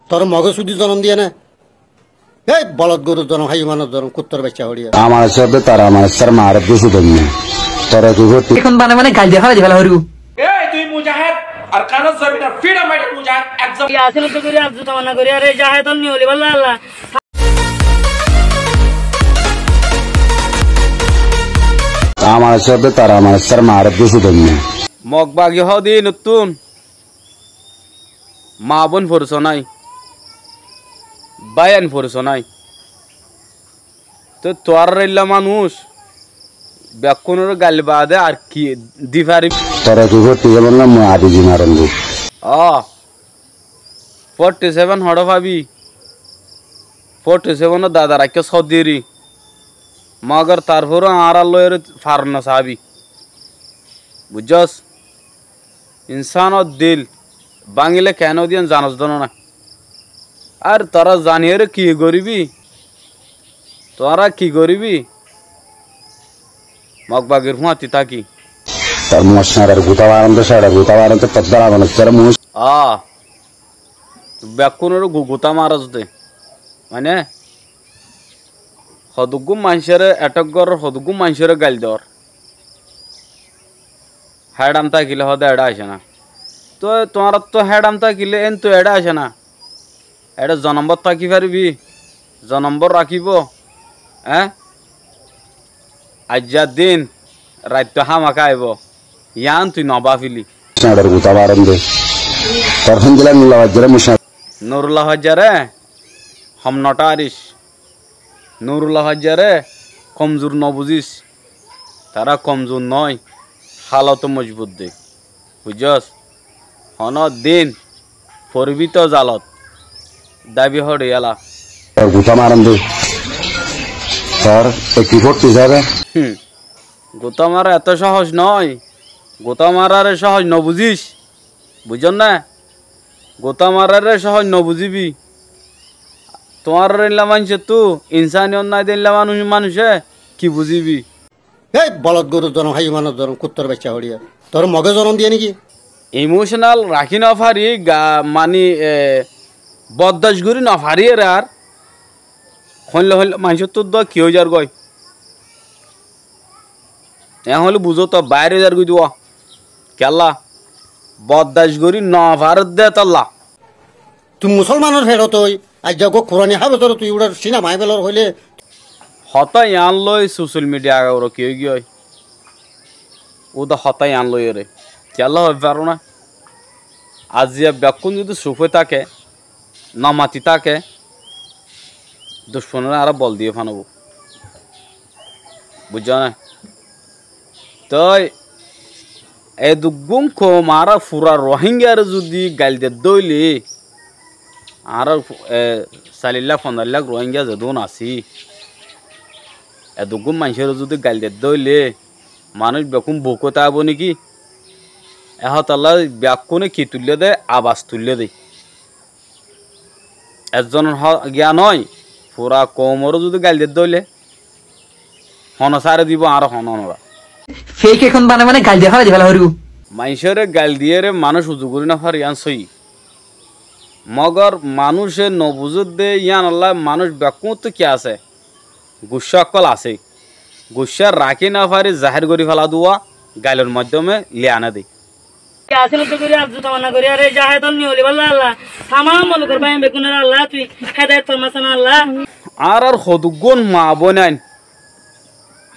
তোর মগে শুধু জন্ম দিয়ে না এই বলদ গরুর জন্ম হাই মানব জন্ম কুত্তর বাচ্চা হরিয়া আমার সাথে তারা আমার স্যার মার বেশি দেন না তোরা কি করতে এখন মানে গাল দিয়ে ফেলা হরু এই তুই মুজাহিদ আর কানাত জমিনা ফ্রিডম ফাইটার মুজাহিদ একদম আসলে তো করি আজ তামান্না করি আরে জাহেদ নি হলি বল্লা আল্লাহ আমার সাথে তারা আমার স্যার মার বেশি দেন না মগবাগি হদি নতুন মা বোন ফরছ নাই বায়ান ফরছ নাই তো তোর রইলা মানুষ ব্যাকুনের গাল বাদে আর কি দিফারি তোরা কি করতে গেল না মই আদি জি মারন দি 47 হড় ভাবি 47 দাদা রাখে সদিরি মগর তারপর আর লয়ের ফারনা সাহাবি বুঝছস ইনসানত দিল বাঙিলে কেন দিয়ান জানস দন না আর তোরা জানিয়ে রে কি করিবি তোরা কি করিবি মগবাগের হুঁয়াতি থাকি তার মশনার গুতাবারন্ত সারা গুতাবারন্ত তদ্দারা মানে তোর মুস ব্যাকুনের গুতা মারাজ দে মানে সদুগুম মানুষের এটক গর সদুগুম মানুষের গাল দেওয়ার হ্যাডাম থাকিলে হদে এডা আসে না তো তোমার তো হ্যাডাম থাকিলে এন তো এডা আসে না এটা জনম্বর থাকি পারবি জনম্বর রাখিব হ্যাঁ আজ্জার দিন রাত হামাকা আইব ইয়ান তুই নবাফিলি মশনার গুতাবারন দে তখন দিলা নুলা বাজরে মশনা নুরুল্লাহ হাজারে হম নটা আরিস নুরুল্লাহ হাজারে কমজোর ন বুঝিস তারা কমজোর নয় হালত মজবুত দে বুঝছস হন দিন পরবিত জালত দাবি হরে এলা গুতা মারন দে তোর কি করতে যাবে গোতা মারা এত সহজ নয় গোতা মারারে সহজ ন বুঝিস বুঝন না গোতা মারারে সহজ ন বুঝিবি তোমার মানুষে তু ইনসানি অন্যায় দিল্লা মানুষে কি বুঝিবি এই বলদ গরুর জন্ম হাই মানব জন্ম কুত্তর বাচ্চা হরিয়া তোর মগে জন্ম দিয়ে নাকি ইমোশনাল রাখি না পারি মানি বদাস গুরি না পারি আর হইলে হইলে মানুষের তোর দ কি হয়ে যার গয় এ হলে বুঝো তো বাইরে যার গই দেওয়া কেলা বদাস গুরি ন ভারত দে তল্লা তুই মুসলমানের ফেরত তুই আজ যাগো কোরআনি হাবে তোর তুই ওটার সিনেমায় বেলর হইলে হতাই আনলই সোশ্যাল মিডিয়া ওরা কি হয়ে গিয়ে ওদা হতাই আনলই রে কেলা হবে পারো না আজ যে ব্যাকুন যদি সুফে থাকে নামাতি থাকে দুশ্মনেরা আরো বল দিয়ে ফানাবো বুঝছ না তো এ দুগুম খো মারা ফুরা রোহিঙ্গার যদি গাল দে দইলে আর 40 লাখ 15 লাখ রোহিঙ্গা যদুন আসি এ দুগুম মানুষের যদি গাল দে দইলে মানুষ বেকুম বকতে আবো নাকি এহতাল্লা ব্যাকুনে কি তুললে দেয় আবাস তুললে দেয় একজন গিয়া নয় পুরা কমরও যদি গাল দিয়ে দইলে হনসারে দিব আর হনরা ফেক এখন মানে গাল দিয়ে ফেলা হরু মানুষের গাল দিয়ে রে মানুষ উজু করি না পারি ইয়ান সই মগর মানুষের নবুজুর দে ইয়ান আল্লাহ মানুষ ব্যাকুম তো কি আছে গুসা অকল আছে গুসা রাখি না পারি জাহের করি ফেলা দেওয়া গাইলের মাধ্যমে লিয়ানা দেয় আসলে তো করি আজ তামান্না করি আরে জাহেদ নি হলি বল্লা আল্লাহ তামাম মলকের বাইন বেকুনের আল্লাহ তুই হেদায়েত ফরমাসান আল্লাহ আর হদুগুন মা বোনান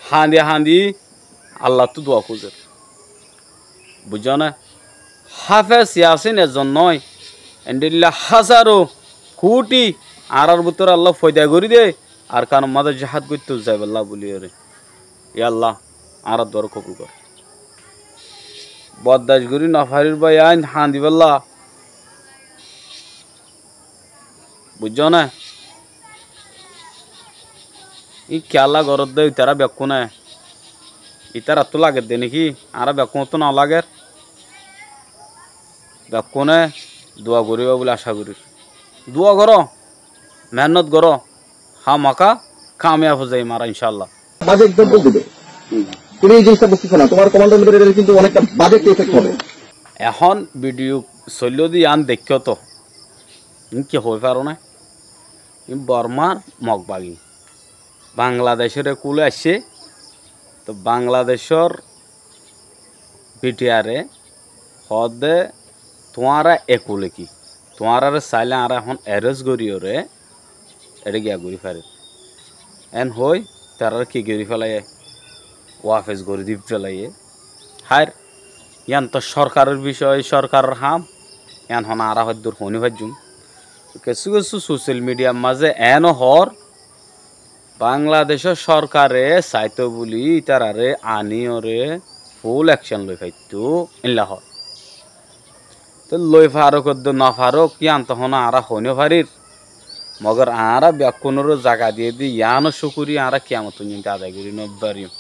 হাঁদি হাঁদি আল্লাহ তো দোয়া খুঁজে বুঝছো না হাফেজ ইয়াসিন এজন নয় এন্ডিল্লা হাজারো কোটি আর ভিতরে আল্লাহ ফয়দা করে দে আর কারণ মাদের জাহাদ করতে যাই আল্লাহ বলি রে এ আল্লাহ আর দর কবুল কর বদাস গুরি নফারির ভাই আইন হাঁদি বল্লা বুঝছো না ই খেলা ঘরত দে তারা বেকু না ইতার তো লাগে দে নাকি আর বেকু তো না লাগে বেকু না দোয়া করিবা বলে আশা করি দোয়া করো মেহনত করো হা মাকা কামিয়াব হয়ে যায় মারা ইনশাল্লাহ বাজে এক্সাম্পল দিবে তুমি এই জিনিসটা বুঝতেছো না তোমার কমান্ডার কিন্তু অনেকটা বাজেট এফেক্ট হবে এখন ভিডিও চলিও দি আন দেখ তো কি হয়ে পারো না বর্মার মগবাগি বাংলাদেশের কুলে আসছে তো বাংলাদেশের বিটিআরে হদে তোমারা একুলে কি তোমার চাইলে আর এখন অ্যারেস্ট করিও রে এটা গিয়া ঘুরি পারে এন হই তার কি গড়ি ফেলাইয়ে ওয়াফেজ গড়ি দিব ফেলাইয়ে হার ইয়ান তো সরকারের বিষয় সরকারের হাম ইয়ান হন আর হদ্দুর হনি ভাজুম কিছু কিছু সোশ্যাল মিডিয়ার মাঝে এন হর বাংলাদেশের সরকারে চাইতো বলি তারারে আনিওরে ফুল অ্যাকশন লই ফাইতো ইনলা হর তো লই ফারুক না ফারুক ইয়ান তখন আর হনি ফারির মগর আরা ব্যাকুনের জায়গা দিয়ে দি ইয়ানো শুকুরি আরা কিয়ামত নিতে আদায় করি নব্বারিম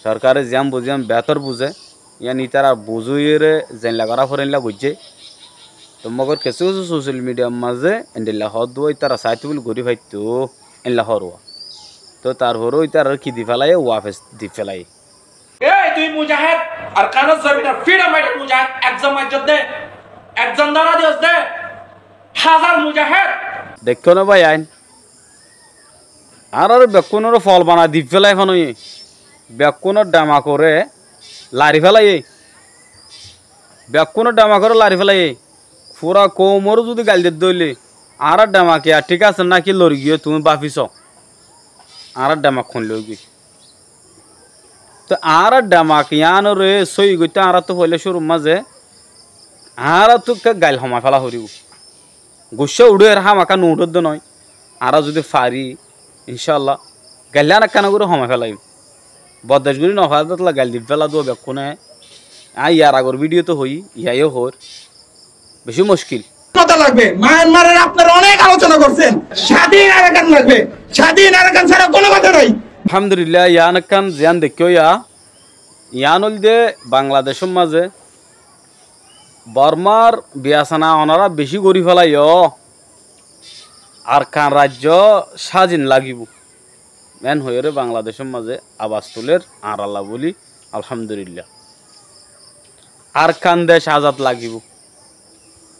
সরকারে জ্যাম বুঝিয়াম বেতর বুঝে ইয়ান ইতারা বুঝুইরে জেনলা করা ফরেনলা বুঝছে তো মগর কিছু কিছু সোশ্যাল মিডিয়ার মাঝে এন্ডিল্লা হদ তারা চাইতে বলে ঘুরি ফাইতো এনলা হরুয়া তো তারপরও তার কি দি ফেলাই ওয়াফেস দি ফেলাই এই তুই মুজাহিদ আর কানার জমিনের ফ্রিডম ফাইটার মুজাহিদ একজন মাইজত দে একজন দাঁড়া দিস দে হাজার মুজাহিদ দেখো না ভাই আইন আর বেকুনের ফল বানা দি ফেলাই ফানুই বেকুনের ডামা করে লারি ফেলাই বেকুনের ডামা করে লারি ফেলাই পুরা কোমর যদি গাল দিয়ে দইলে আর ডামা কে ঠিক আছে নাকি লড়ি গিয়ে তুমি বাপিস আর ডামা খুন লই তো আর ডামাক ইয়ান রে সই গইতে আর তো হইলে শুরু মাঝে আর তো গাইল হমা ফেলা হরিব গুসা উড়ে হামাকা নুটদ নয় আর যদি ফারি ইনশাল্লাহ গাইলে আর কানা করে হমা ফেলাই বদাসগুলি নফাতলা গাইল দি ফেলা দো বেকুনে ইয়ার আগর ভিডিও তো হই ইয়াইও হর বেশি মুশকিল কথা লাগবে মায়ানমারের আপনারা অনেক আলোচনা করছেন স্বাধীন আরাকান লাগবে স্বাধীন আরাকান ছাড়া কোনো কথা নাই আলহামদুলিল্লাহ ইয়ান কান জিয়ান দেখিও ইয়ানুল দে বাংলাদেশের মাঝে বর্মার বিয়াসানা ওনারা বেশি গড়ি ফেলাই আর কান রাজ্য স্বাধীন লাগিব মেন হয়ে রে বাংলাদেশের মাঝে আবাস তুলের আর আল্লাহ বলি আলহামদুলিল্লাহ আর কান দেশ আজাদ লাগিব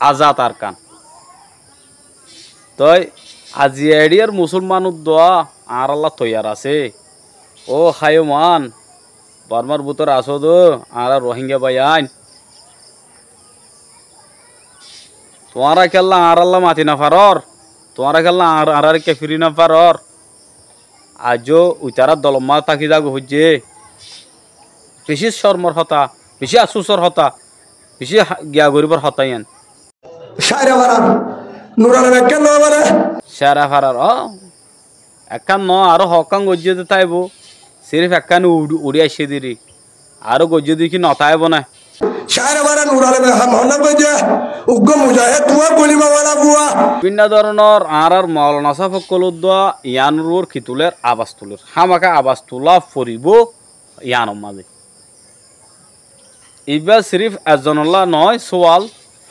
আজাদ আর কান তই আজি এডিয়ার মুসলমান দোয়া আর আল্লাহ তৈয়ার আছে ও খায়মান বর্মার বুতর আসো দো আর রোহিঙ্গা ভাই আইন তোমারা খেললা আর আল্লাহ মাতি না পারর তোমারা খেললা আর কে ফিরি না পারর আজও উইতারা দলমা থাকি যাগো হইছে বেশি শর্মর হতা বেশি আশুসর হতা বেশি গিয়া গরিবর হতাইন সাইরা বারান নুরালে ব্যাখ্যা নো বলে সারা ফারার একান ন আরো হকাং গজ্জে তাইব সিরিফ একান উড়ি আসে দিরি আরো গজ্জে দিই কি নতাইব না সাইরা বারান নুরালে মহল্লা কইছে উগ্র মুজাহিদ তুয়া বলিবা ওয়ালা বুয়া বিভিন্ন ধরনের আর মৌলানা সাফক কলুদ্দা ইয়ানুর খিতুলের আবাস তুলের হামাকা আবাস তোলা ফরিব ইয়ানোর মাঝে এবার সিরিফ একজনল্লা নয় সোয়াল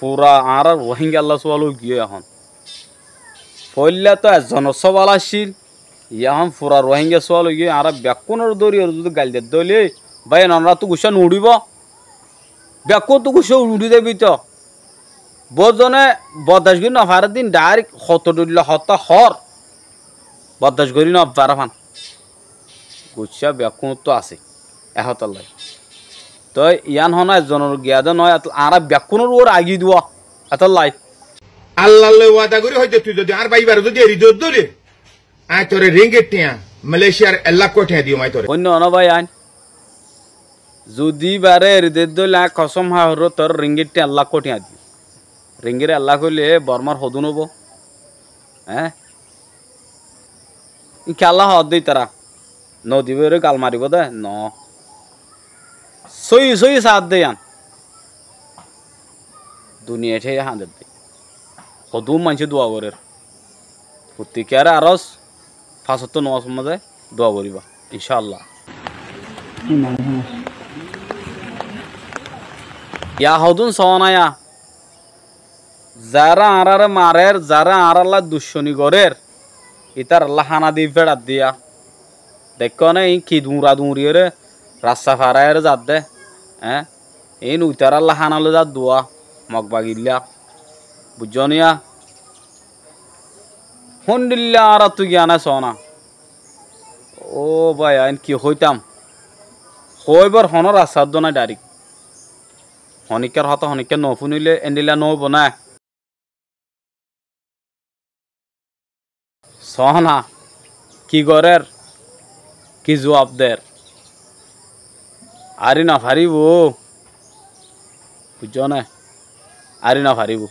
পুরা আর রোহিঙ্গা আল্লাহ সোয়াল গিয়ে এখন পইলা তো একজনের সবাল আসছিল এখন পুরা রোহিঙ্গা সোয়াল গিয়ে আর ব্যাকুনের দৌড়ি যদি গাল দিয়ে দইলে ভাই নরা তো গুছা নুড়িব ব্যাকু তো গুছা উড়ি দেবি তো বজনে বদাস গরি নফার দিন ডাইরেক্ট হত ডুলে হত হর বদাস গরি নফার ফান গুছা ব্যাকু তো আছে এহতল্লাই তো ইয়ান হন একজনের গিয়াদ নয় আর ব্যাকুনের ওর আগি দেওয়া এতল্লাই আল্লাহ ওয়াদা করি হয়তো তুই যদি আর বাইবার যদি এরি দৌড়ে আয় তোরে রিঙ্গেট টিয়া মালয়েশিয়ার 1 লাখ কোটি দিও মাই তোরে অন্য অন ভাই আইন যদি বারে হৃদয় দইলা কসম হাহর তোর রিঙ্গিট 1 লাখ কোটি দি রিঙ্গির 1 লাখ হইলে বর্মার হদু নব হ্যাঁ ই খেলা হদ দেই তারা নদী বেরে গাল মারিব দে ন সই সই সাথ দে আন দুনিয়া ঠে হাঁদে দে হদু মানছে দোয়া করে প্রত্যেকের আরস 509 মাঝে দোয়া করিবা ইনশাআল্লাহ ইয়া হদুন সওনায়া যারা আরারে মারের যারা আর আল্লাহ দুশ্মনী গরের ইতার আল্লাহ হানা দি ফেড়াত দিয়া দেখো না এই কি দুরা দুরি রে রাস্তা ফারায়ের যাত দে হ্যাঁ এই নুইতার আল্লাহ হানালে যাত দোয়া মগবাগিল্লা বুঝনিয়া হন্ডিল্লা আর তুই জ্ঞানা সনা ও ভাই আইন কি হইতাম হইবার হনর আসাধ্য না ডাইরেক্ট হনিকার হতা হনিকার ন শুনিলে এন্ডিলা নব না সহনা কি গরের কি জবাব দের আরি না ফারিব বুঝছ না আরি না ফারিব